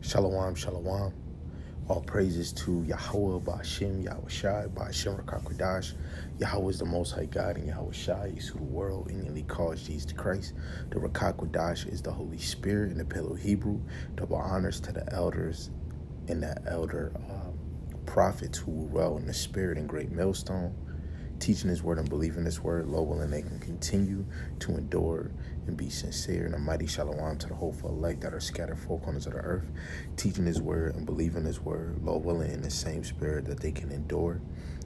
Shalom, shalom. All praises to Yahweh, Ba'ashem, Yahushai, Ba'ashem Rakakwadash. Yahweh is the Most High God, and Yahushai is who the world innately calls Jesus Christ. The Rakakwadash is the Holy Spirit in the Paleo Hebrew. Double honors to the elders and the elder prophets who dwell in the Spirit in Great Millstone, teaching His word and believing His word, Lord willing, they can continue to endure and be sincere. And a mighty shalom to the hopeful elect that are scattered four corners of the earth, teaching His word and believing His word, Lord willing, in the same spirit that they can endure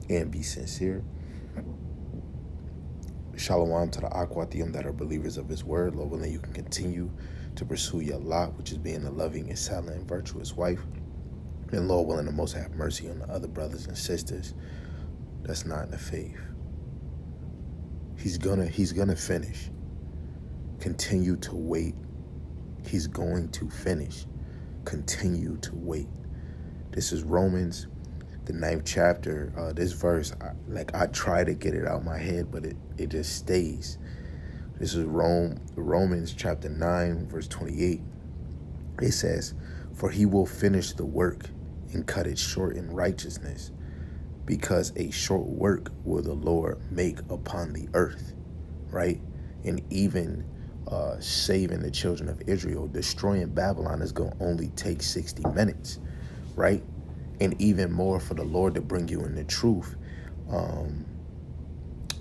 and be sincere. Shalom to the Akwathium that are believers of His word, Lord willing, you can continue to pursue your lot, which is being a loving and silent and virtuous wife. And Lord willing, the Most have mercy on the other brothers and sisters that's not in the faith. He's gonna finish. Continue to wait. He's going to finish. Continue to wait. This is Romans, the 9th chapter. This verse, I try to get it out of my head, but it just stays. This is Romans chapter 9, verse 28. It says, "For he will finish the work and cut it short in righteousness, because a short work will the Lord make upon the earth," right? And even saving the children of Israel, destroying Babylon is going to only take 60 minutes, right? And even more for the Lord to bring you in the truth.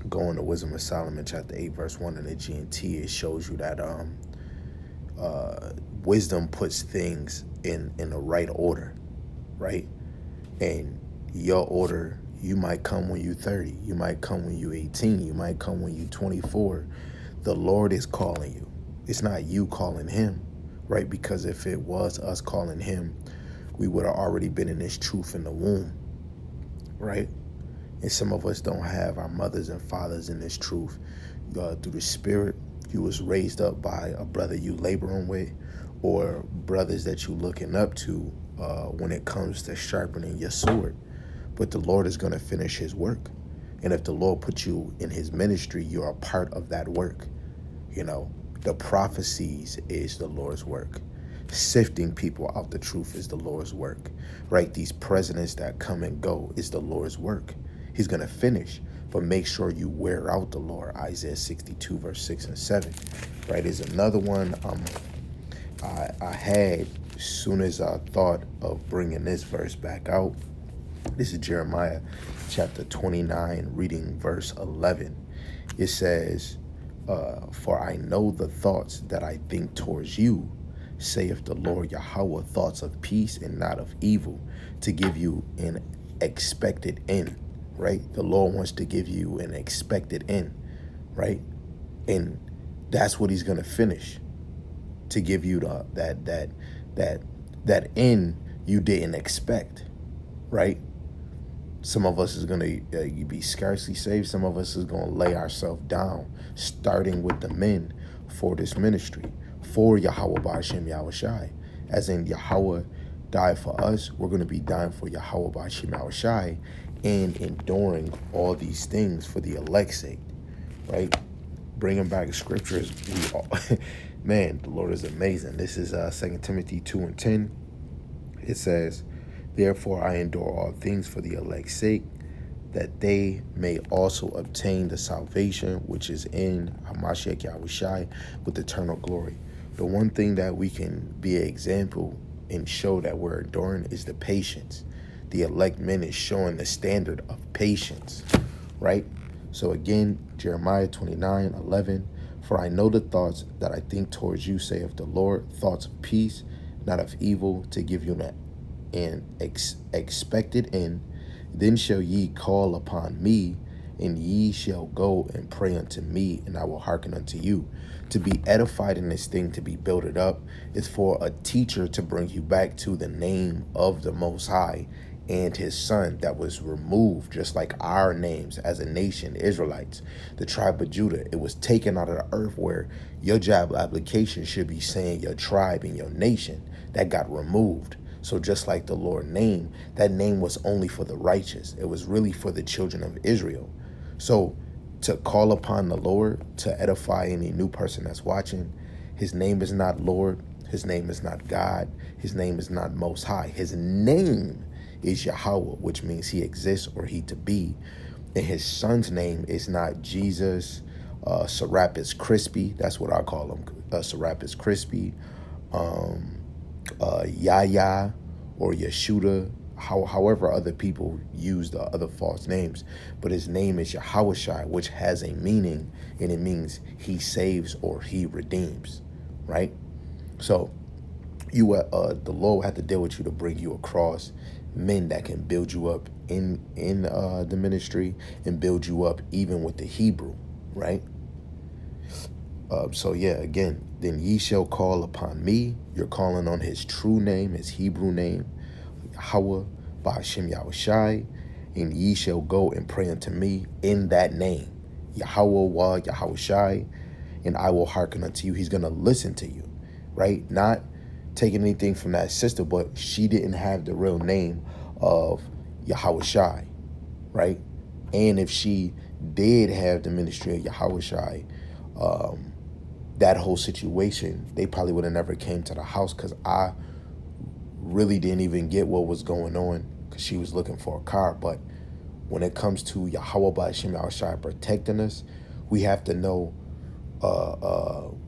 Going to Wisdom of Solomon, chapter 8, verse 1 in the GNT, it shows you that wisdom puts things in the right order, right? And your order, you might come when you're 30. You might come when you're 18. You might come when you're 24. The Lord is calling you. It's not you calling Him, right? Because if it was us calling Him, we would have already been in this truth in the womb, right? And some of us don't have our mothers and fathers in this truth. Through the Spirit, you was raised up by a brother you laboring with, or brothers that you looking up to when it comes to sharpening your sword. But the Lord is going to finish His work. And if the Lord put you in His ministry, you're a part of that work. You know, the prophecies is the Lord's work. Sifting people out the truth is the Lord's work, right? These presidents that come and go is the Lord's work. He's going to finish, but make sure you wear out the Lord. Isaiah 62, verse 6 and 7, right? Is another one I had as soon as I thought of bringing this verse back out. This is Jeremiah chapter 29, reading verse 11. It says, "For I know the thoughts that I think towards you, saith the Lord Yahweh, thoughts of peace and not of evil, to give you an expected end," right? The Lord wants to give you an expected end, right? And that's what He's going to finish, to give you that end you didn't expect, right? Some of us is going to be scarcely saved. Some of us is going to lay ourselves down, starting with the men for this ministry, for Yahweh Ba'ashem Yahushai. As in Yahweh died for us, we're going to be dying for Yahweh Ba'ashem Yahushai and enduring all these things for the elect's sake, right? Bringing back scriptures. Man, the Lord is amazing. This is 2 Timothy 2 and 10. It says, "Therefore I endure all things for the elect's sake, that they may also obtain the salvation which is in Hamashiach Yahushai with eternal glory." The one thing that we can be an example and show that we're enduring is the patience. The elect men is showing the standard of patience, right? So again, Jeremiah 29:11, "For I know the thoughts that I think towards you, saith the Lord, thoughts of peace, not of evil, to give you an expected end. Then shall ye call upon me, and ye shall go and pray unto me, and I will hearken unto you." To be edified in this thing, to be builded up, is for a teacher to bring you back to the name of the Most High and His Son that was removed, just like our names as a nation, Israelites, the tribe of Judah. It was taken out of the earth, where your job application should be saying your tribe and your nation. That got removed. So just like the Lord name, that name was only for the righteous. It was really for the children of Israel. So to call upon the Lord, to edify any new person that's watching, His name is not Lord. His name is not God. His name is not Most High. His name is Yahweh, which means he exists or he to be. And his son's name is not Jesus, Serapis Crispy. That's what I call him, Serapis Crispy, Yahya or Yeshuda, however other people use the other false names. But his name is Yahushai, which has a meaning, and it means he saves or he redeems, right? So the Lord will have to deal with you to bring you across men that can build you up in the ministry and build you up even with the Hebrew, right? So yeah, again, then ye shall call upon me. You're calling on his true name, his Hebrew name, Yahweh, Ba'ashem Yahushai, and ye shall go and pray unto me in that name, Yahweh wa Yahushai, and I will hearken unto you. He's gonna listen to you, right? Not taking anything from that sister, but she didn't have the real name of Yahushai, right? And if she did have the ministry of Yahushai, that whole situation, they probably would have never came to the house, because I really didn't even get what was going on, because she was looking for a car. But when it comes to Yahweh Ba'ashem Yahushai protecting us, we have to know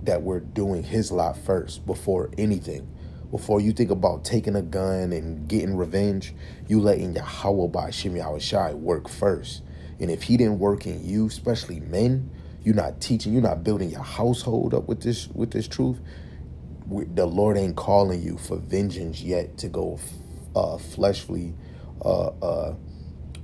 that we're doing his lot first before anything. Before you think about taking a gun and getting revenge, you letting Yahweh Ba'ashem Yahushai work first. And if he didn't work in you, especially men, you're not teaching, you're not building your household up with this truth. The Lord ain't calling you for vengeance yet to go fleshly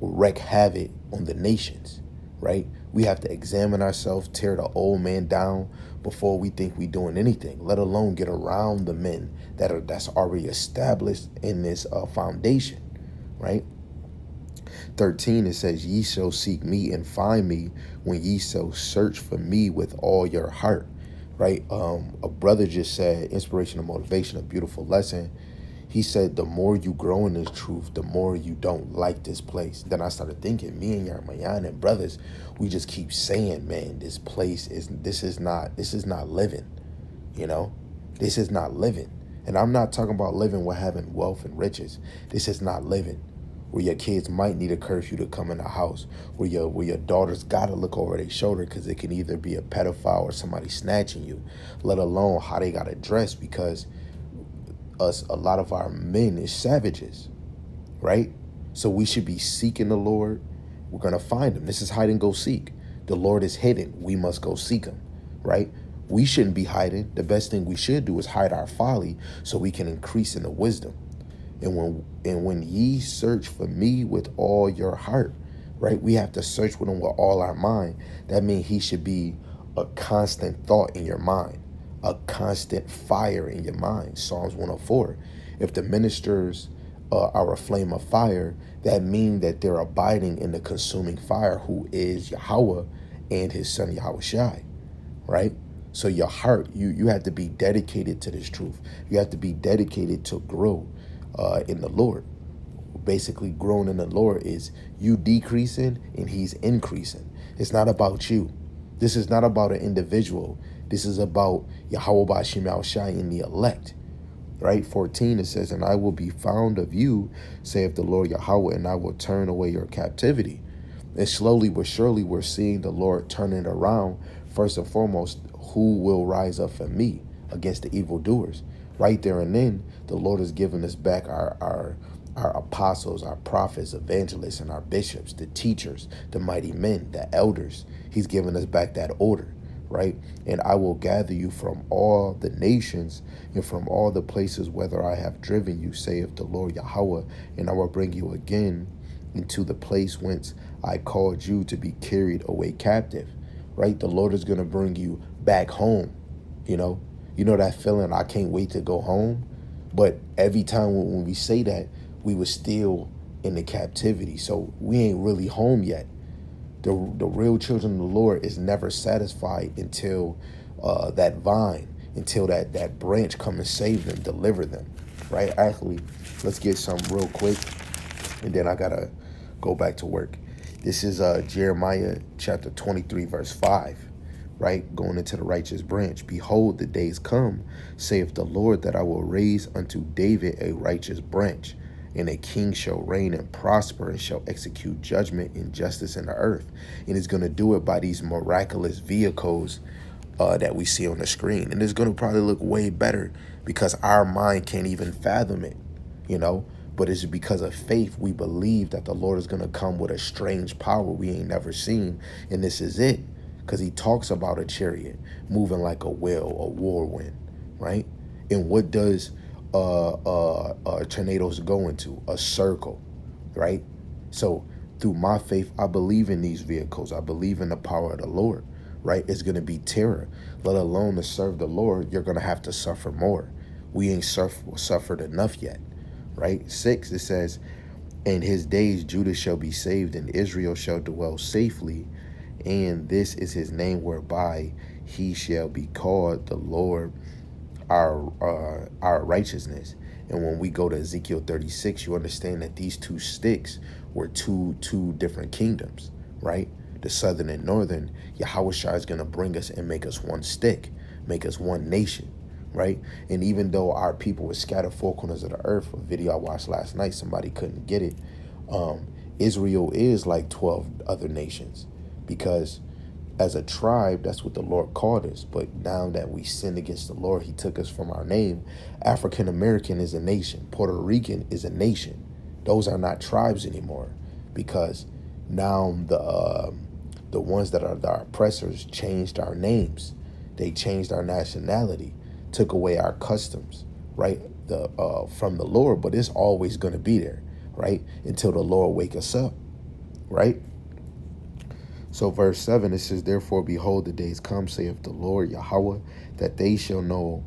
wreak havoc on the nations, right? We have to examine ourselves, tear the old man down before we think we doing anything, let alone get around the men that's already established in this foundation, right? 13, it says, ye shall seek me and find me when ye shall search for me with all your heart, right? A brother just said, inspiration and motivation, a beautiful lesson. He said, the more you grow in this truth, the more you don't like this place. Then I started thinking, me and Yarmayan and brothers, we just keep saying, man, this is not living, you know? This is not living. And I'm not talking about living with having wealth and riches. This is not living. Where your kids might need a curfew to come in the house, where your daughters gotta look over their shoulder because it can either be a pedophile or somebody snatching you, let alone how they gotta dress, because a lot of our men is savages, right? So we should be seeking the Lord. We're gonna find him. This is hide and go seek. The Lord is hidden. We must go seek him, right? We shouldn't be hiding. The best thing we should do is hide our folly so we can increase in the wisdom. And when ye search for me with all your heart, right? We have to search with him with all our mind. That means he should be a constant thought in your mind, a constant fire in your mind. Psalms 104. If the ministers are a flame of fire, that means that they're abiding in the consuming fire, who is Yahweh and his son Yahushai, right? So your heart, you have to be dedicated to this truth. You have to be dedicated to grow in the Lord. Basically, growing in the Lord is you decreasing and he's increasing. It's not about you. This is not about an individual. This is about Yahweh Ba'ashem Yahushai and the elect. Right? 14, it says, and I will be found of you, saith the Lord Yahweh, and I will turn away your captivity. And slowly but surely, we're seeing the Lord turn it around. First and foremost, who will rise up for me against the evildoers? Right there and then, the Lord has given us back our apostles, our prophets, evangelists, and our bishops, the teachers, the mighty men, the elders. He's given us back that order, right? And I will gather you from all the nations and from all the places whither I have driven you, saith the Lord Yahweh, and I will bring you again into the place whence I called you to be carried away captive, right? The Lord is going to bring you back home, you know? You know that feeling, I can't wait to go home? But every time when we say that, we were still in the captivity. So we ain't really home yet. The real children of the Lord is never satisfied until that vine, until that branch come and save them, deliver them, right? Actually, let's get some real quick, and then I got to go back to work. This is Jeremiah chapter 23, verse 5. right? Going into the righteous branch. Behold, the days come, saith the Lord, that I will raise unto David a righteous branch, and a king shall reign and prosper, and shall execute judgment and justice in the earth. And he's going to do it by these miraculous vehicles that we see on the screen. And it's going to probably look way better because our mind can't even fathom it, you know? But it's because of faith we believe that the Lord is going to come with a strange power we ain't never seen. And this is it. Because he talks about a chariot moving like a whale, a whirlwind, right? And what does tornadoes go into? A circle, right? So through my faith, I believe in these vehicles. I believe in the power of the Lord, right? It's going to be terror. Let alone to serve the Lord, you're going to have to suffer more. We ain't suffered enough yet, right? 6, it says, in his days Judah shall be saved, and Israel shall dwell safely. And this is his name whereby he shall be called the Lord our righteousness. And when we go to Ezekiel 36, you understand that these two sticks were two different kingdoms, right? The southern and northern. Yahushua is going to bring us and make us one stick, make us one nation, right? And even though our people were scattered four corners of the earth, a video I watched last night, somebody couldn't get it. Israel is like 12 other nations, because as a tribe, that's what the Lord called us. But now that we sinned against the Lord, he took us from our name. African American is a nation. Puerto Rican is a nation. Those are not tribes anymore, because now the ones that are the oppressors changed our names. They changed our nationality, took away our customs, right? From the Lord, but it's always going to be there, right? Until the Lord wake us up, right? So verse 7, it says, therefore, behold, the days come, saith the Lord Yahweh, that they shall no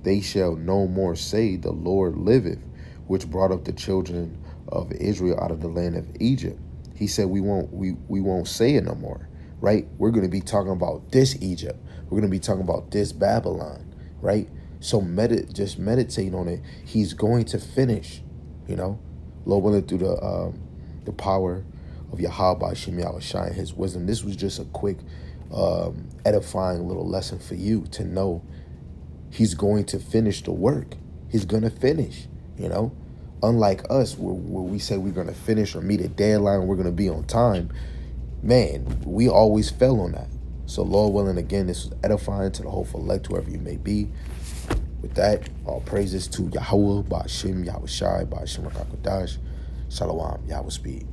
more say, the Lord liveth, which brought up the children of Israel out of the land of Egypt. He said we won't say it no more, right? We're going to be talking about this Egypt. We're going to be talking about this Babylon, right? So just meditate on it. He's going to finish, you know, Lord willing, through the power of Yahweh Shem Yahushua and his wisdom. This was just a quick edifying little lesson for you to know he's going to finish the work. He's going to finish, you know. Unlike us, where we say we're going to finish or meet a deadline, we're going to be on time, man, we always fell on that. So Lord willing, again, this was edifying to the whole elect, whoever you may be. With that, all praises to Yahweh, Ba'ashem, Yahushai, Ba'ashem Rakakodash, Shalom, Yahweh speed.